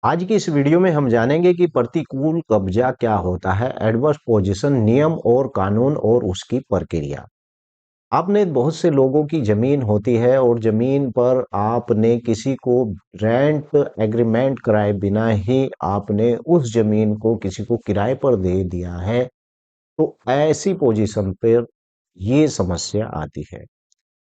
आज की इस वीडियो में हम जानेंगे कि प्रतिकूल कब्जा क्या होता है, एडवर्स पोजीशन, नियम और कानून और उसकी प्रक्रिया। आपने बहुत से लोगों की जमीन होती है और जमीन पर आपने किसी को रेंट एग्रीमेंट कराए बिना ही आपने उस जमीन को किसी को किराए पर दे दिया है। तो ऐसी पोजीशन पर ये समस्या आती है।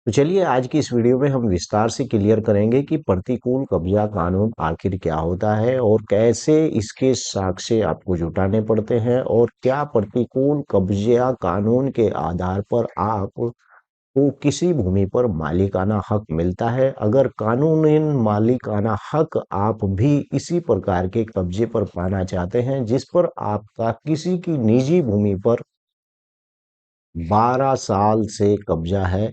तो चलिए आज की इस वीडियो में हम विस्तार से क्लियर करेंगे कि प्रतिकूल कब्जा कानून आखिर क्या होता है और कैसे इसके साक्ष्य आपको जुटाने पड़ते हैं और क्या प्रतिकूल कब्जा कानून के आधार पर आपको किसी भूमि पर मालिकाना हक मिलता है। अगर कानूनी मालिकाना हक आप भी इसी प्रकार के कब्जे पर पाना चाहते हैं जिस पर आपका किसी की निजी भूमि पर 12 साल से कब्जा है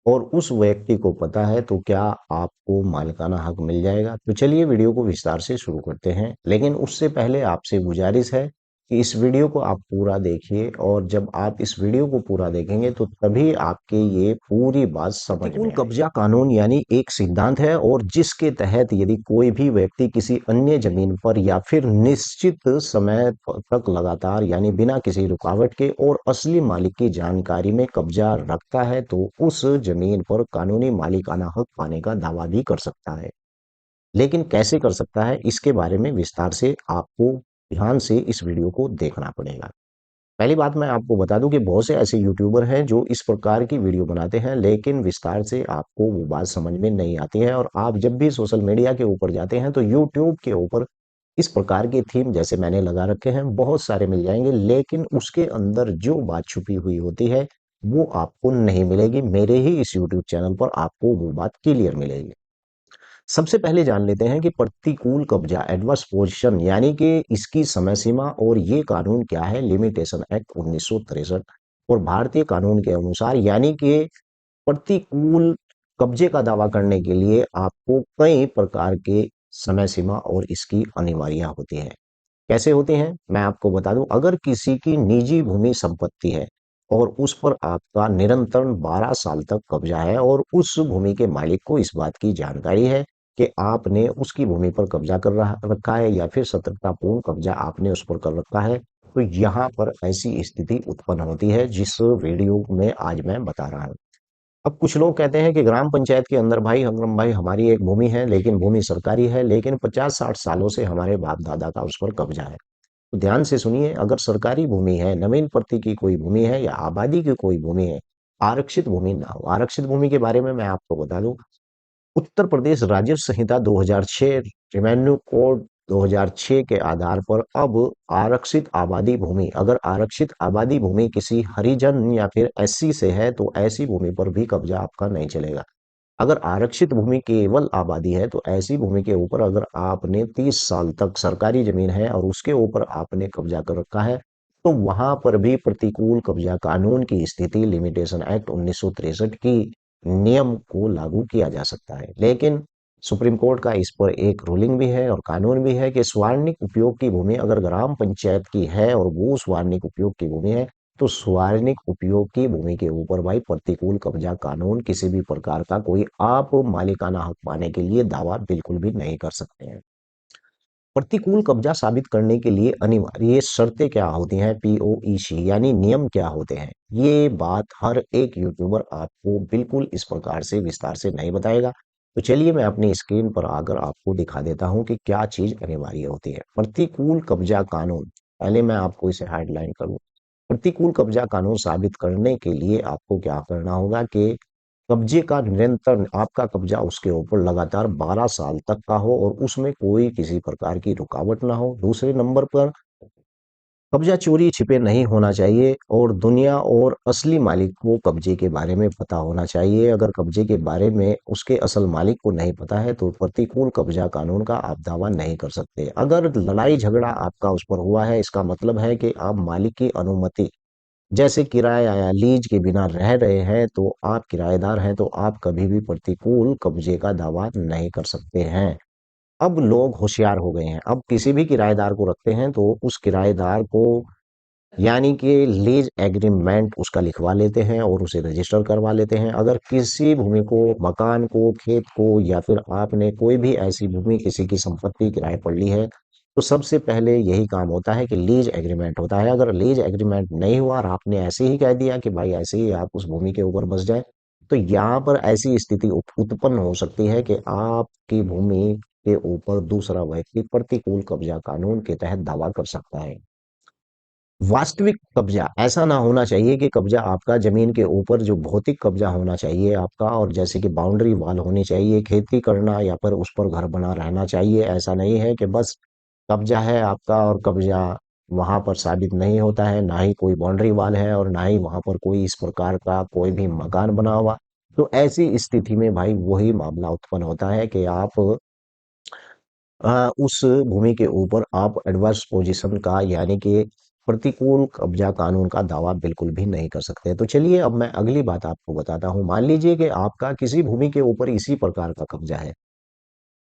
और उस व्यक्ति को पता है, तो क्या आपको मालिकाना हक मिल जाएगा? तो चलिए वीडियो को विस्तार से शुरू करते हैं। लेकिन उससे पहले आपसे गुजारिश है कि इस वीडियो को आप पूरा देखिए और जब आप इस वीडियो को पूरा देखेंगे तो तभी आपके ये पूरी बात समझ प्रतिकूल में कब्जा आएगी। कानून यानी एक सिद्धांत है और जिसके तहत यदि कोई भी व्यक्ति किसी अन्य जमीन पर या फिर निश्चित समय तक लगातार यानी बिना किसी रुकावट के और असली मालिक की जानकारी में कब्जा रखता है, तो उस जमीन पर कानूनी मालिकाना हक पाने का दावा भी कर सकता है। लेकिन कैसे कर सकता है, इसके बारे में विस्तार से आपको ध्यान से इस वीडियो को देखना पड़ेगा। पहली बात मैं आपको बता दूं कि बहुत से ऐसे यूट्यूबर हैं जो इस प्रकार की वीडियो बनाते हैं, लेकिन विस्तार से आपको वो बात समझ में नहीं आती है और आप जब भी सोशल मीडिया के ऊपर जाते हैं तो यूट्यूब के ऊपर इस प्रकार के थीम जैसे मैंने लगा रखे हैं बहुत सारे मिल जाएंगे, लेकिन उसके अंदर जो बात छुपी हुई होती है वो आपको नहीं मिलेगी। मेरे ही इस यूट्यूब चैनल पर आपको वो बात क्लियर मिलेगी। सबसे पहले जान लेते हैं कि प्रतिकूल कब्जा एडवर्स पोजीशन यानी कि इसकी समय सीमा और ये कानून क्या है। लिमिटेशन एक्ट 1963 और भारतीय कानून के अनुसार यानी कि प्रतिकूल कब्जे का दावा करने के लिए आपको कई प्रकार के समय सीमा और इसकी अनिवार्य होती है। कैसे होती हैं मैं आपको बता दूं। अगर किसी की निजी भूमि संपत्ति है और उस पर आपका निरंतर 12 साल तक कब्जा है और उस भूमि के मालिक को इस बात की जानकारी है कि आपने उसकी भूमि पर कब्जा कर रखा है या फिर सतर्कतापूर्ण कब्जा आपने उस पर कर रखा है, तो यहाँ पर ऐसी स्थिति उत्पन्न होती है जिस वीडियो में आज मैं बता रहा हूँ। अब कुछ लोग कहते हैं कि ग्राम पंचायत के अंदर भाई हंगरम भाई हमारी एक भूमि है, लेकिन भूमि सरकारी है, लेकिन 50-60 सालों से हमारे बाप दादा का उस पर कब्जा है। तो ध्यान से सुनिए, अगर सरकारी भूमि है, नवीन प्रति की कोई भूमि है या आबादी की कोई भूमि है, आरक्षित भूमि ना हो। आरक्षित भूमि के बारे में मैं आपको बता दूं, उत्तर प्रदेश राजस्व संहिता 2006, रेवेन्यू कोड 2006 के आधार पर अब आरक्षित आबादी भूमि, अगर आरक्षित आबादी भूमि किसी हरिजन या फिर एससी से है तो ऐसी भूमि पर भी कब्जा आपका नहीं चलेगा। अगर आरक्षित भूमि केवल आबादी है तो ऐसी भूमि के ऊपर अगर आपने 30 साल तक सरकारी जमीन है और उसके ऊपर आपने कब्जा कर रखा है, तो वहां पर भी प्रतिकूल कब्जा कानून की स्थिति लिमिटेशन एक्ट 1963 की नियम को लागू किया जा सकता है। लेकिन सुप्रीम कोर्ट का इस पर एक रूलिंग भी है और कानून भी है कि स्वर्णिक उपयोग की भूमि अगर ग्राम पंचायत की है और वो स्वर्णिक उपयोग की भूमि है, तो स्वर्णिक उपयोग की भूमि के ऊपर भाई प्रतिकूल कब्जा कानून किसी भी प्रकार का कोई आप मालिकाना हक पाने के लिए दावा बिल्कुल भी नहीं कर सकते हैं। प्रतिकूल कब्जा साबित करने के लिए अनिवार्य शर्तें क्या होती हैं, पीओईसी यानी नियम क्या होते हैं, ये बात हर एक यूट्यूबर आपको बिल्कुल इस प्रकार से विस्तार से नहीं बताएगा। तो चलिए मैं अपनी स्क्रीन पर आकर आपको दिखा देता हूं कि क्या चीज अनिवार्य होती है। प्रतिकूल कब्जा कानून, पहले मैं आपको इसे हेडलाइन करूं। प्रतिकूल कब्जा कानून साबित करने के लिए आपको क्या करना होगा कि कब्जे का निरंतर आपका कब्जा उसके ऊपर लगातार 12 साल तक का हो और उसमें कोई किसी प्रकार की रुकावट ना हो। दूसरे नंबर पर कब्जा चोरी छिपे नहीं होना चाहिए और दुनिया और असली मालिक को कब्जे के बारे में पता होना चाहिए। अगर कब्जे के बारे में उसके असल मालिक को नहीं पता है तो प्रतिकूल कब्जा कानून का आप दावा नहीं कर सकते। अगर लड़ाई झगड़ा आपका उस पर हुआ है, इसका मतलब है कि आप मालिक की अनुमति जैसे किराया या लीज के बिना रह रहे हैं, तो आप किराएदार हैं तो आप कभी भी प्रतिकूल कब्जे का दावा नहीं कर सकते हैं। अब लोग होशियार हो गए हैं, अब किसी भी किराएदार को रखते हैं तो उस किराएदार को यानी कि लीज एग्रीमेंट उसका लिखवा लेते हैं और उसे रजिस्टर करवा लेते हैं। अगर किसी भूमि को, मकान को, खेत को या फिर आपने कोई भी ऐसी भूमि किसी की संपत्ति किराए पर ली है, तो सबसे पहले यही काम होता है कि लीज एग्रीमेंट होता है। अगर लीज एग्रीमेंट नहीं हुआ और आपने ऐसे ही कह दिया कि भाई ऐसे ही आप उस भूमि के ऊपर बस जाए, तो यहाँ पर ऐसी स्थिति उत्पन्न हो सकती है कि आपकी भूमि के ऊपर दूसरा व्यक्ति प्रतिकूल कब्जा कानून के तहत दावा कर सकता है। वास्तविक कब्जा ऐसा ना होना चाहिए कि कब्जा आपका जमीन के ऊपर जो भौतिक कब्जा होना चाहिए आपका, और जैसे कि बाउंड्री वॉल होनी चाहिए, खेती करना या फिर उस पर घर बना रहना चाहिए। ऐसा नहीं है कि बस कब्जा है आपका और कब्जा वहां पर साबित नहीं होता है, ना ही कोई बाउंड्री वॉल है और ना ही वहां पर कोई इस प्रकार का कोई भी मकान बना हुआ। तो ऐसी स्थिति में भाई वही मामला उत्पन्न होता है कि आप उस भूमि के ऊपर आप एडवर्स पोजीशन का यानी कि प्रतिकूल कब्जा कानून का दावा बिल्कुल भी नहीं कर सकते। तो चलिए अब मैं अगली बात आपको बताता हूँ। मान लीजिए कि आपका किसी भूमि के ऊपर इसी प्रकार का कब्जा है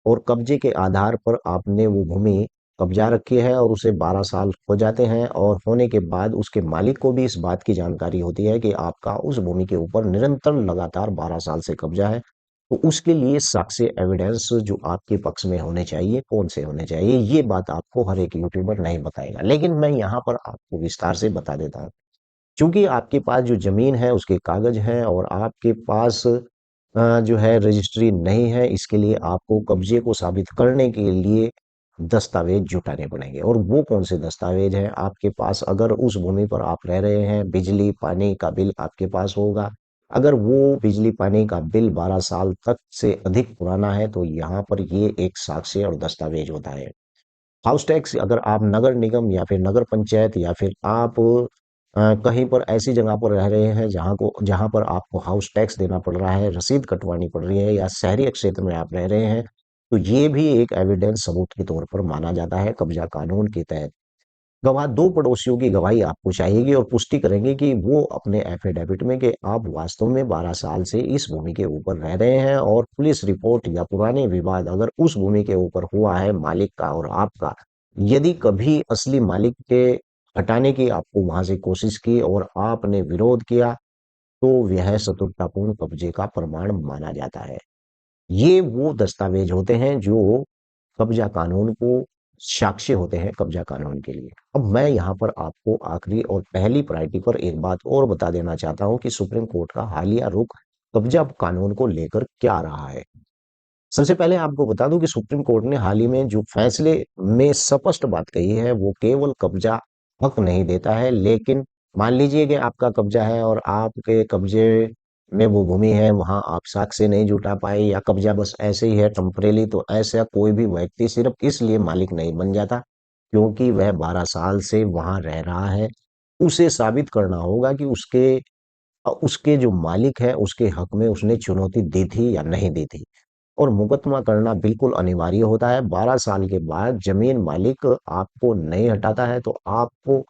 और कब्जे के आधार पर आपने वो भूमि कब्जा रखी है और उसे 12 साल हो जाते हैं, और होने के बाद उसके मालिक को भी इस बात की जानकारी होती है कि आपका उस भूमि के ऊपर निरंतर लगातार 12 साल से कब्जा है। तो उसके लिए साक्ष्य एविडेंस जो आपके पक्ष में होने चाहिए, कौन से होने चाहिए, ये बात आपको हर एक यूट्यूबर नहीं बताएगा, लेकिन मैं यहाँ पर आपको विस्तार से बता देता हूँ। क्योंकि आपके पास जो जमीन है उसके कागज हैं और आपके पास जो है रजिस्ट्री नहीं है, इसके लिए आपको कब्जे को साबित करने के लिए दस्तावेज जुटाने पड़ेंगे। और वो कौन से दस्तावेज हैं आपके पास? अगर उस भूमि पर आप रह रहे हैं, बिजली पानी का बिल आपके पास होगा। अगर वो बिजली पानी का बिल 12 साल तक से अधिक पुराना है तो यहाँ पर ये एक साक्ष्य और दस्तावेज होता है। हाउस टैक्स, अगर आप नगर निगम या फिर नगर पंचायत या फिर आप कहीं पर ऐसी जगह पर रह रहे हैं जहां पर आपको हाउस टैक्स देना पड़ रहा है, रसीद कटवानी पड़ रही है, या शहरी क्षेत्र में आप रह रहे हैं, तो ये भी एक एविडेंस सबूत के तौर पर माना जाता है कब्जा कानून के तहत। गवाह दो पड़ोसियों की गवाही आपको चाहिएगी और पुष्टि करेंगे कि वो अपने एफिडेविट में कि आप वास्तव में 12 साल से इस भूमि के ऊपर रह रहे हैं। और पुलिस रिपोर्ट या पुराने विवाद अगर उस भूमि के ऊपर हुआ है मालिक का और आपका, यदि कभी असली मालिक के हटाने की आपको वहां से कोशिश की और आपने विरोध किया, तो यह शत्रुतापूर्ण कब्जे का प्रमाण माना जाता है। ये वो दस्तावेज होते हैं जो कब्जा कानून को साक्ष्य होते हैं कब्जा कानून के लिए। अब मैं यहाँ पर आपको आखिरी और पहली प्रायोरिटी पर एक बात और बता देना चाहता हूँ कि सुप्रीम कोर्ट का हालिया रुख कब्जा कानून को लेकर क्या रहा है। सबसे पहले आपको बता दूं कि सुप्रीम कोर्ट ने हाल ही में जो फैसले में स्पष्ट बात कही है, वो केवल कब्जा हक नहीं देता है, लेकिन मान लीजिए कि आपका कब्जा है और आपके कब्जे में वो भूमि है, वहां आप साक्ष्य नहीं जुटा पाए या कब्जा बस ऐसे ही है टेम्परेली, तो ऐसा कोई भी व्यक्ति सिर्फ इसलिए मालिक नहीं बन जाता क्योंकि वह 12 साल से वहां रह रहा है। उसे साबित करना होगा कि उसके जो मालिक है उसके हक में उसने चुनौती दी थी या नहीं दी थी। और मुकदमा करना बिल्कुल अनिवार्य होता है। 12 साल के बाद जमीन मालिक आपको नहीं हटाता है तो आपको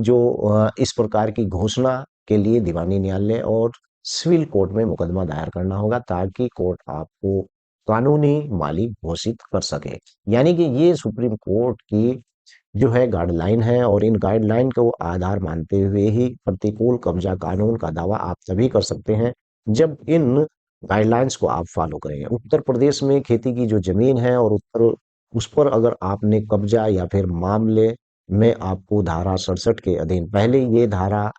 जो इस प्रकार की घोषणा के लिए दीवानी न्यायालय और सिविल कोर्ट में मुकदमा दायर करना होगा ताकि कोर्ट आपको कानूनी मालिक घोषित कर सके। यानी कि ये सुप्रीम कोर्ट की जो है गाइडलाइन है, और इन गाइडलाइन को आधार मानते हुए ही प्रतिकूल कब्जा कानून का दावा आप तभी कर सकते हैं जब इन गाइडलाइंस को आप फॉलो करें। उत्तर प्रदेश में खेती की जो जमीन है और उत्तर उस पर अगर आपने कब्जा या फिर मामले में आपको धारा 67 के अधीन, पहले ये धारा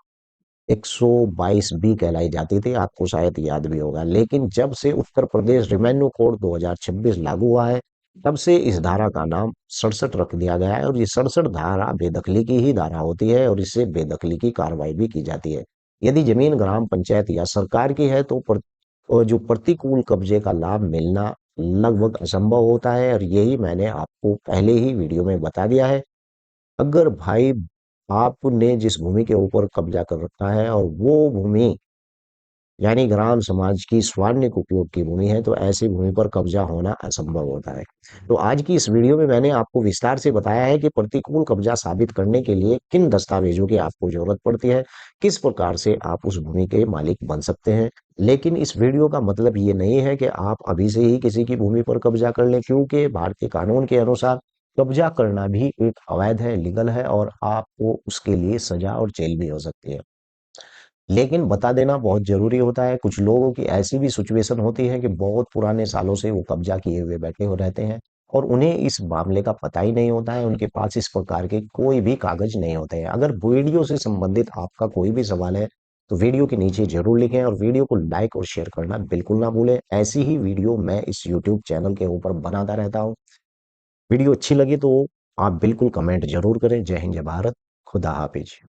122 बी कहलाई जाती थी, आपको शायद याद भी होगा, लेकिन जब से उत्तर प्रदेश रेवेन्यू कोड 2026 लागू हुआ है, तब से इस धारा का नाम 67 रख दिया गया है। और ये 67 धारा बेदखली की ही धारा होती है और इससे बेदखली की कार्रवाई भी की जाती है। यदि जमीन ग्राम पंचायत या सरकार की है तो और जो प्रतिकूल कब्जे का लाभ मिलना लगभग असंभव होता है, और यही मैंने आपको पहले ही वीडियो में बता दिया है। अगर भाई आपने जिस भूमि के ऊपर कब्जा कर रखा है और वो भूमि यानी ग्राम समाज की स्वार्णिक उपयोग की भूमि है, तो ऐसी भूमि पर कब्जा होना असंभव होता है। तो आज की इस वीडियो में मैंने आपको विस्तार से बताया है कि प्रतिकूल कब्जा साबित करने के लिए किन दस्तावेजों की आपको जरूरत पड़ती है, किस प्रकार से आप उस भूमि के मालिक बन सकते हैं। लेकिन इस वीडियो का मतलब ये नहीं है कि आप अभी से ही किसी की भूमि पर कब्जा कर लें, क्योंकि भारतीय कानून के अनुसार कब्जा करना भी एक अवैध है, लीगल है और आपको उसके लिए सजा और जेल भी हो सकती है। लेकिन बता देना बहुत ज़रूरी होता है, कुछ लोगों की ऐसी भी सिचुएशन होती है कि बहुत पुराने सालों से वो कब्ज़ा किए हुए बैठे हो रहते हैं और उन्हें इस मामले का पता ही नहीं होता है, उनके पास इस प्रकार के कोई भी कागज़ नहीं होते हैं। अगर वीडियो से संबंधित आपका कोई भी सवाल है, तो वीडियो के नीचे ज़रूर लिखें और वीडियो को लाइक और शेयर करना बिल्कुल ना भूलें। ऐसी ही वीडियो मैं इस यूट्यूब चैनल के ऊपर बनाता रहता हूँ। वीडियो अच्छी लगी तो आप बिल्कुल कमेंट ज़रूर करें। जय हिंद, जय भारत, खुदा हाफ़िज़।